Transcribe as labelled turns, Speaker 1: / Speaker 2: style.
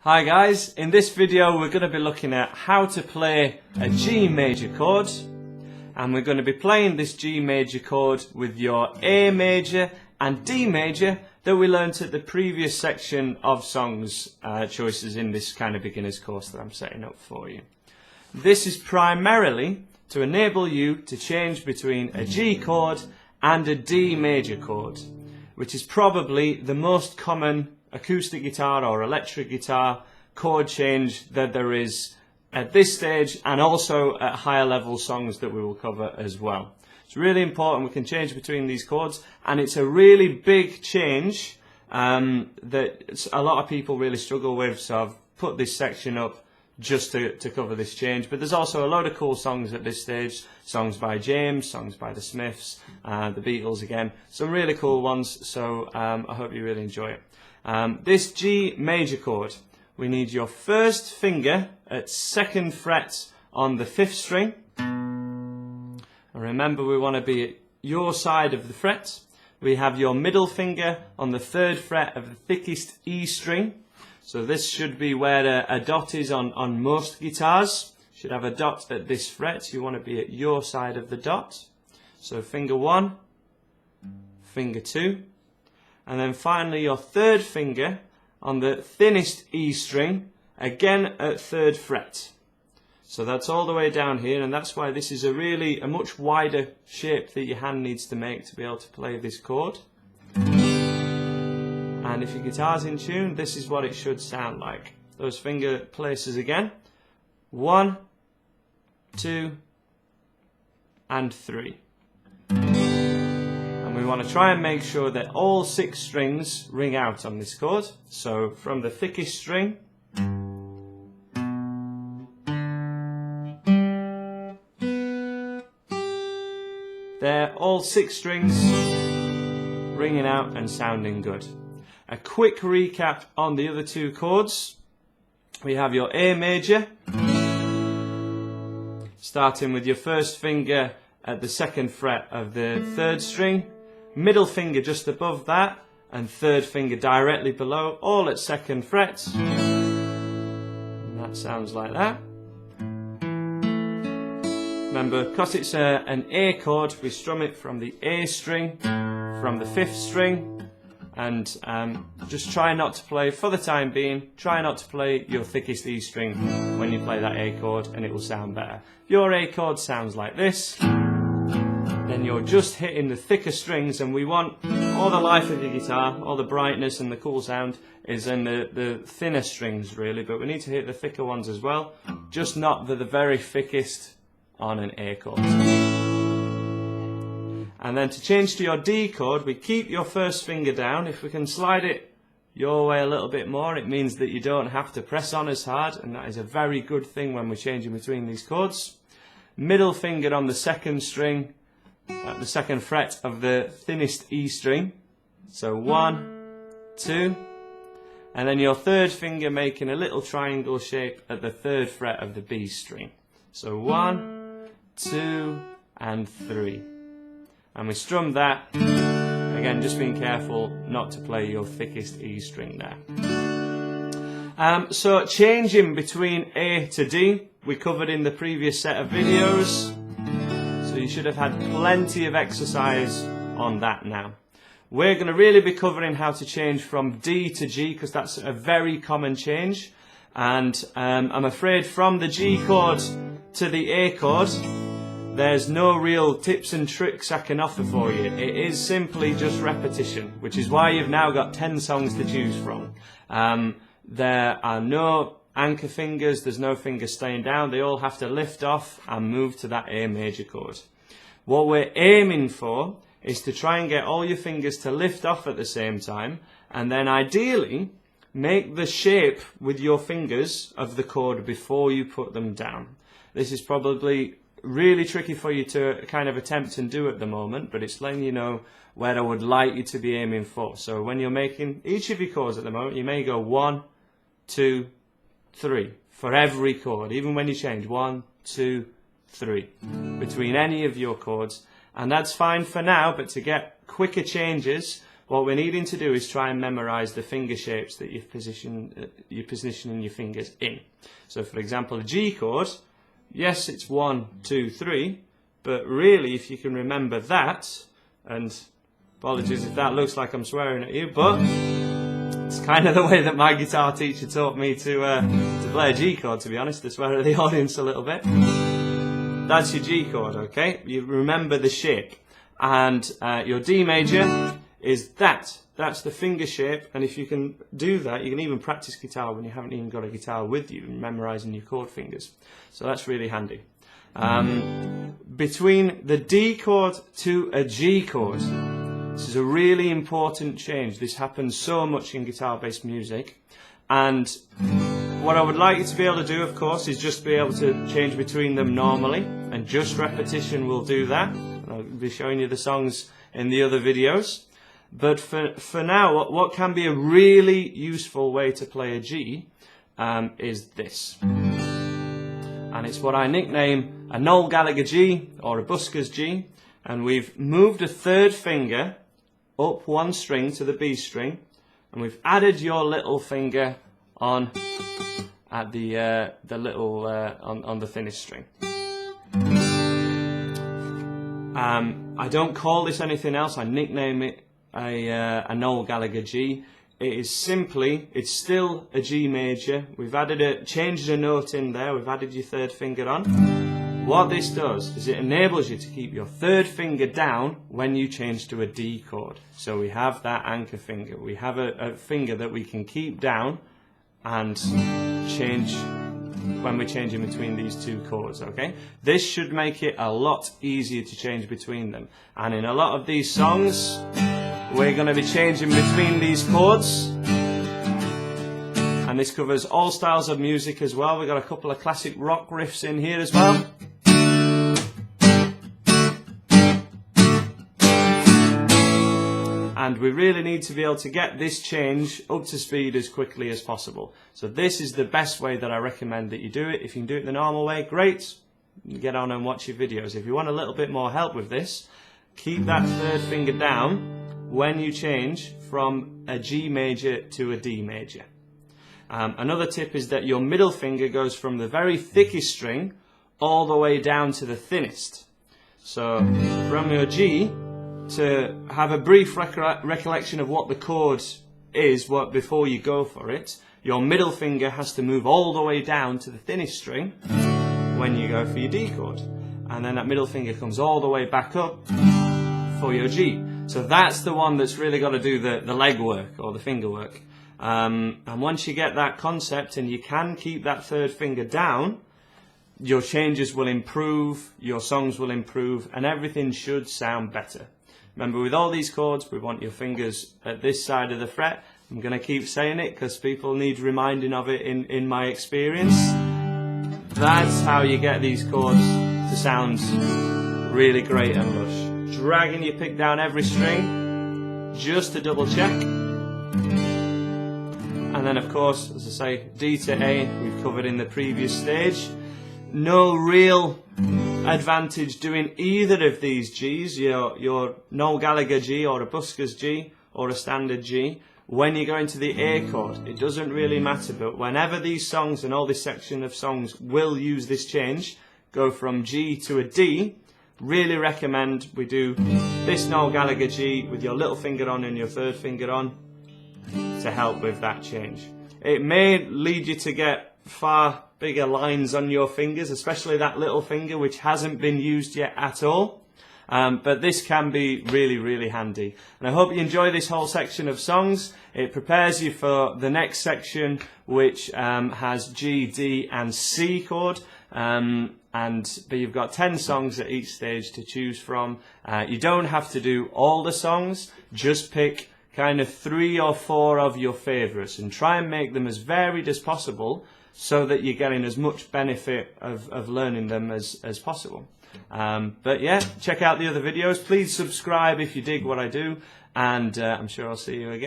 Speaker 1: Hi guys, in this video we're going to be looking at how to play a G major chord, and we're going to be playing this G major chord with your A major and D major that we learnt at the previous section of songs choices in this kind of beginner's course that I'm setting up for you. This is primarily to enable you to change between a G chord and a D major chord, which is probably the most common acoustic guitar or electric guitar chord change that there is at this stage, and also at higher level songs that we will cover as well. It's really important we can change between these chords, and it's a really big change that a lot of people really struggle with, so I've put this section up just to cover this change. But there's also a load of cool songs at this stage, songs by James, songs by the Smiths, the Beatles again, some really cool ones, so I hope you really enjoy it. This G major chord, we need your first finger at 2nd fret on the 5th string, and remember we want to be at your side of the fret. We have your middle finger on the 3rd fret of the thickest E string, so this should be where a dot is on most guitars. Should have a dot at this fret, you want to be at your side of the dot. So finger 1, finger 2, and then finally your 3rd finger on the thinnest E string, again at 3rd fret. So that's all the way down here, and that's why this is a much wider shape that your hand needs to make to be able to play this chord. And if your guitar's in tune, this is what it should sound like. Those finger places again. 1, 2, and 3. We want to try and make sure that all 6 strings ring out on this chord. So from the thickest string, there, all 6 strings ringing out and sounding good. A quick recap on the other 2 chords. We have your A major, starting with your first finger at the 2nd fret of the 3rd string, middle finger just above that, and 3rd finger directly below, all at 2nd fret. And that sounds like that. Remember, because it's an A chord, we strum it from the A string, from the 5th string, and just try not to play, for the time being, try not to play your thickest E string when you play that A chord, and it will sound better. If your A chord sounds like this, then you're just hitting the thicker strings, and we want all the life of your guitar, all the brightness and the cool sound is in the thinner strings really, but we need to hit the thicker ones as well, just not the very thickest on an A chord. And then to change to your D chord, we keep your first finger down. If we can slide it your way a little bit more, it means that you don't have to press on as hard, and that is a very good thing when we're changing between these chords. Middle finger on the 2nd string, at the 2nd fret of the thinnest E string. So 1, 2, and then your 3rd finger making a little triangle shape at the 3rd fret of the B string. So 1, 2, and 3. And we strum that, again just being careful not to play your thickest E string there. So changing between A to D, we covered in the previous set of videos. So you should have had plenty of exercise on that now. We're going to really be covering how to change from D to G, because that's a very common change. And I'm afraid from the G chord to the A chord, there's no real tips and tricks I can offer for you. It is simply just repetition, which is why you've now got 10 songs to choose from. There are no anchor fingers, there's no fingers staying down, they all have to lift off and move to that A major chord. What we're aiming for is to try and get all your fingers to lift off at the same time, and then ideally make the shape with your fingers of the chord before you put them down. This is probably really tricky for you to kind of attempt and do at the moment, but it's letting you know where I would like you to be aiming for. So when you're making each of your chords at the moment, you may go 1, 2, 3 for every chord, even when you change 1, 2, 3 between any of your chords, and that's fine for now. But to get quicker changes, what we're needing to do is try and memorize the finger shapes that you're positioning your fingers in. So for example, a G chord, yes, it's 1, 2, 3, but really if you can remember that, and apologies if that looks like I'm swearing at you, but it's kind of the way that my guitar teacher taught me to play a G chord, to be honest, to swear at the audience a little bit. That's your G chord, okay? You remember the shape. And your D major is that. That's the finger shape, and if you can do that, you can even practice guitar when you haven't even got a guitar with you, memorizing your chord fingers. So that's really handy. Between the D chord to a G chord, this is a really important change. This happens so much in guitar-based music, and what I would like you to be able to do, of course, is just be able to change between them normally, and just repetition will do that. I'll be showing you the songs in the other videos. But for now, what can be a really useful way to play a G is this. And it's what I nickname a Noel Gallagher G, or a busker's G. And we've moved a third finger up one string to the B string, and we've added your little finger on at the little on the thinnest string. I don't call this anything else. I nickname it a Noel Gallagher G. It is simply, it's still a G major. We've changed a note in there. We've added your third finger on. What this does is it enables you to keep your third finger down when you change to a D chord. So we have that anchor finger. We have a finger that we can keep down and change when we're changing between these two chords, okay? This should make it a lot easier to change between them. And in a lot of these songs, we're going to be changing between these chords. And this covers all styles of music as well. We've got a couple of classic rock riffs in here as well. And we really need to be able to get this change up to speed as quickly as possible. So this is the best way that I recommend that you do it. If you can do it the normal way, great. Get on and watch your videos. If you want a little bit more help with this, keep that third finger down when you change from a G major to a D major. Another tip is that your middle finger goes from the very thickest string all the way down to the thinnest. So from your G, to have a brief recollection of what the chord is before you go for it, your middle finger has to move all the way down to the thinnest string when you go for your D chord. And then that middle finger comes all the way back up for your G. So that's the one that's really got to do the leg work or the finger work. And once you get that concept and you can keep that third finger down, your changes will improve, your songs will improve, and everything should sound better. Remember, with all these chords, we want your fingers at this side of the fret. I'm going to keep saying it because people need reminding of it in my experience. That's how you get these chords to sound really great and lush. Dragging your pick down every string, just to double check. And then, of course, as I say, D to A, we've covered in the previous stage. No real advantage doing either of these G's, your Noel Gallagher G or a busker's G or a standard G, when you go into the A chord. It doesn't really matter, but whenever these songs and all this section of songs will use this change, go from G to a D, really recommend we do this Noel Gallagher G with your little finger on and your third finger on to help with that change. It may lead you to get far bigger lines on your fingers, especially that little finger which hasn't been used yet at all. But this can be really, really handy. And I hope you enjoy this whole section of songs. It prepares you for the next section, which has G, D and C chord. But you've got 10 songs at each stage to choose from. You don't have to do all the songs, just pick kind of 3 or 4 of your favourites and try and make them as varied as possible, so that you're getting as much benefit of learning them as possible. But yeah, check out the other videos. Please subscribe if you dig what I do, and I'm sure I'll see you again.